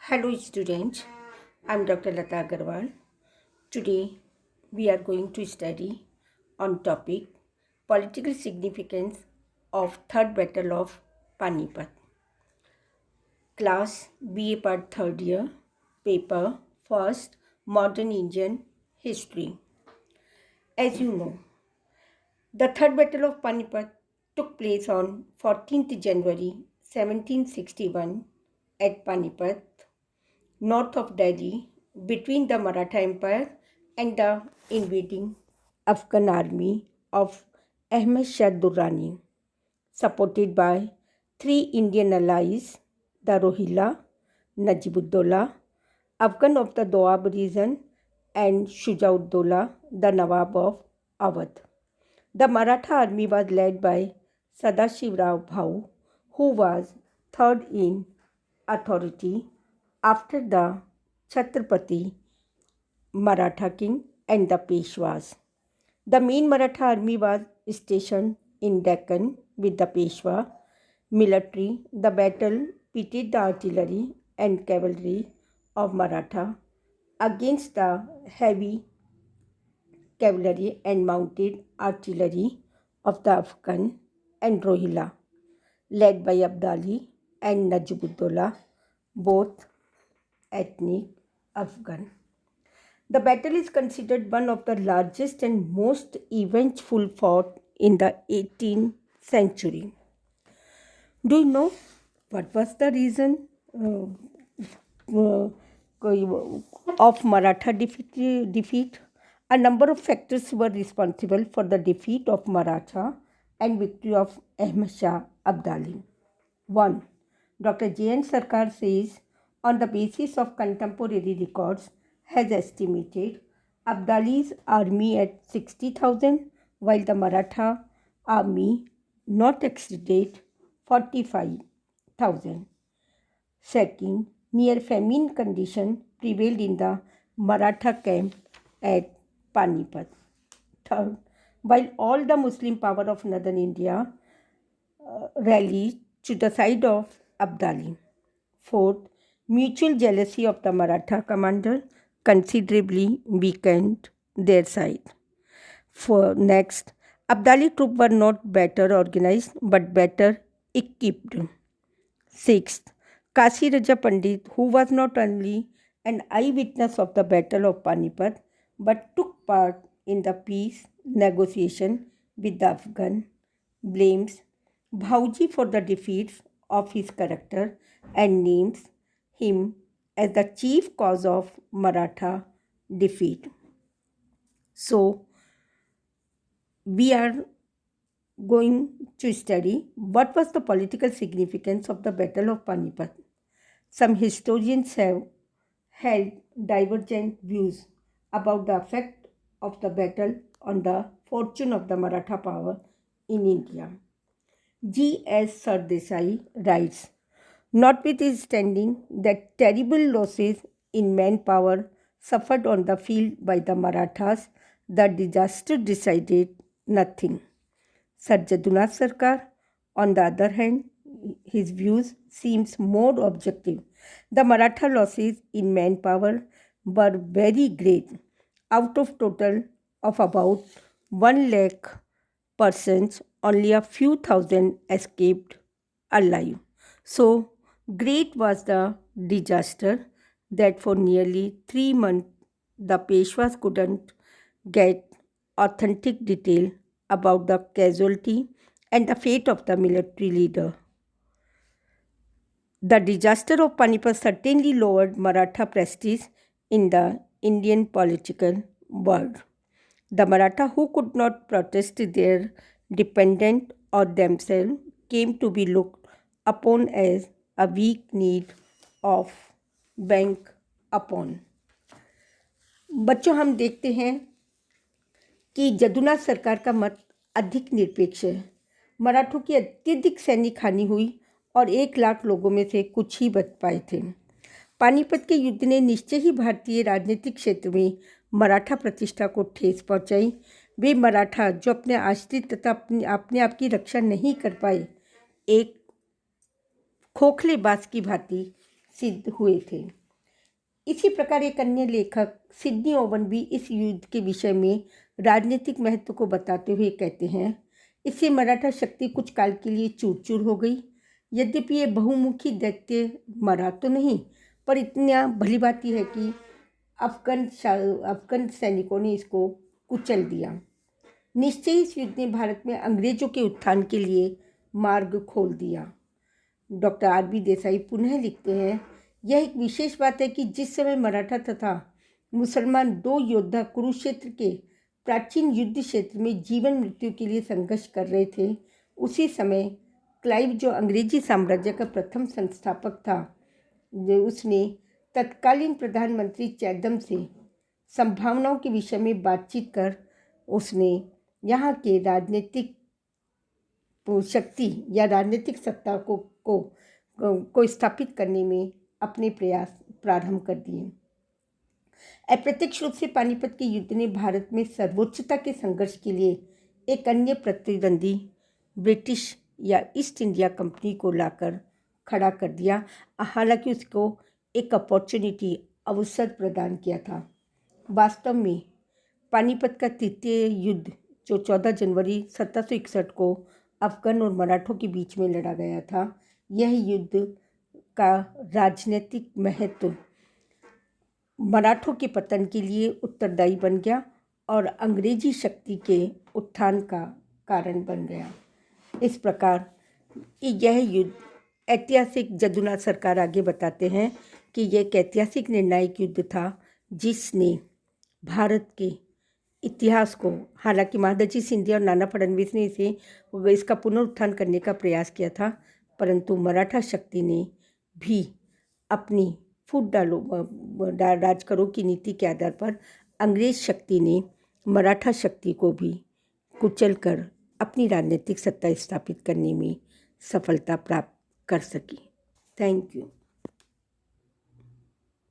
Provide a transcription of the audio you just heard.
Hello students, I'm Dr. Lata Agarwal. Today we are going to study on topic political significance of Third Battle of Panipat. Class BA Part 3rd Year, Paper 1st, Modern Indian History. As you know, the Third Battle of Panipat took place on 14th January 1761 at Panipat, north of Delhi, between the Maratha Empire and the invading Afghan army of Ahmad Shah Durrani, supported by three Indian allies, the Rohilla, Najibuddollah, Afghan of the Doab region, and Shujauddollah, the Nawab of Awadh. The Maratha army was led by Sadashiv Rao Bhau, who was third in authority after the Chhatrapati Maratha king and the Peshwas. The main Maratha army was stationed in Deccan with the Peshwa military. The battle pitted the artillery and cavalry of Maratha against the heavy cavalry and mounted artillery of the Afghan and Rohilla, led by Abdali and Najibuddollah, both ethnic Afghan. The battle is considered one of the largest and most eventful fought in the 18th century. Do you know what was the reason of Maratha defeat? A number of factors were responsible for the defeat of Maratha and victory of Ahmad Shah Abdali. 1. Dr. J.N. Sarkar says, on the basis of contemporary records, has estimated Abdali's army at 60,000, while the Maratha army not exceeded 45,000. Second, near famine condition prevailed in the Maratha camp at Panipat. Third, while all the Muslim power of northern India rallied to the side of Abdali. Fourth, mutual jealousy of the Maratha commander considerably weakened their side. Next, Abdali troops were not better organized but better equipped. Sixth, Kasi Raja Pandit, who was not only an eyewitness of the Battle of Panipat but took part in the peace negotiation with the Afghan, blames Bhauji for the defeats of his character and names him as the chief cause of Maratha defeat. So, we are going to study what was the political significance of the Battle of Panipat. Some historians have held divergent views about the effect of the battle on the fortune of the Maratha power in India. G. S. Sardesai writes, notwithstanding that terrible losses in manpower suffered on the field by the Marathas, the disaster decided nothing. Sir Jadunath Sarkar, on the other hand, his views seems more objective. The Maratha losses in manpower were very great. Out of total of about 1 lakh persons, only a few thousand escaped alive. So great was the disaster that for nearly 3 months the Peshwas couldn't get authentic detail about the casualty and the fate of the military leader. The disaster of Panipat certainly lowered Maratha prestige in the Indian political world. The Maratha who could not protest their dependent or themselves came to be looked upon as a weak need of bank upon. बच्चों, हम देखते हैं कि जदुनाथ सरकार का मत अधिक निरपेक्ष है। मराठों की अत्यधिक सैनिक हानि हुई और 1 लाख लोगों में से कुछ ही बच पाए थे। पानीपत के युद्ध ने निश्चय ही भारतीय राजनीतिक क्षेत्र में मराठा प्रतिष्ठा को ठेस पहुंचाई। वे मराठा जो अपने आश्रित तथा अपने आप की रक्षा नहीं कर पाए, एक खोखले बाज की भांति सिद्ध हुए थे। इसी प्रकार एक अन्य लेखक सिडनी ओवन भी इस युद्ध के विषय में राजनीतिक महत्व को बताते हुए कहते हैं, इससे मराठा शक्ति कुछ काल के लिए चूर चूर हो गई। यद्यपि ये बहुमुखी दैत्य मरा तो नहीं, पर इतना भली बाती है कि अफगान सैनिकों ने इसको कुचल दिया। निश्चय इस युद्ध ने भारत में अंग्रेजों के उत्थान के लिए मार्ग खोल दिया। Doctor RB. देसाई पुनः लिखते हैं, यह एक विशेष बात है कि जिस समय मराठा तथा मुसलमान दो योद्धा कुरुक्षेत्र के प्राचीन युद्ध क्षेत्र में जीवन मृत्यु के लिए संघर्ष कर रहे थे, उसी समय क्लाइव जो अंग्रेजी साम्राज्य का प्रथम संस्थापक था, उसने तत्कालीन प्रधानमंत्री चैथम से संभावनाओं के विषय में बातचीत कर उसने यहाँ के राजनीतिक शक्ति या राजनीतिक सत्ता को स्थापित करने में अपने प्रयास प्रारंभ कर दिए। अप्रत्यक्ष रूप से पानीपत के युद्ध ने भारत में सर्वोच्चता के संघर्ष के लिए एक अन्य प्रतिद्वंदी ब्रिटिश या ईस्ट इंडिया कंपनी को लाकर खड़ा कर दिया। हालांकि उसको एक अपॉर्चुनिटी अवसर प्रदान किया था। वास्तव में पानीपत का तृतीय युद्ध जो 14 जनवरी 1761 को अफगान और मराठों के बीच में लड़ा गया था, यह युद्ध का राजनीतिक महत्व मराठों के पतन के लिए उत्तरदायी बन गया और अंग्रेजी शक्ति के उत्थान का कारण बन गया। इस प्रकार यह युद्ध ऐतिहासिक जदुनाथ सरकार आगे बताते हैं कि यह एक ऐतिहासिक निर्णायक युद्ध था जिसने भारत के इतिहास को, हालांकि महादजी सिंधिया और नाना फडणवीस ने इसका पुनरुत्थान करने का प्रयास किया था, परंतु मराठा शक्ति ने भी अपनी फूट डालो राज करो की नीति के आधार पर अंग्रेज शक्ति ने मराठा शक्ति को भी कुचल कर अपनी राजनीतिक सत्ता स्थापित करने में सफलता प्राप्त कर सकी। Thank you.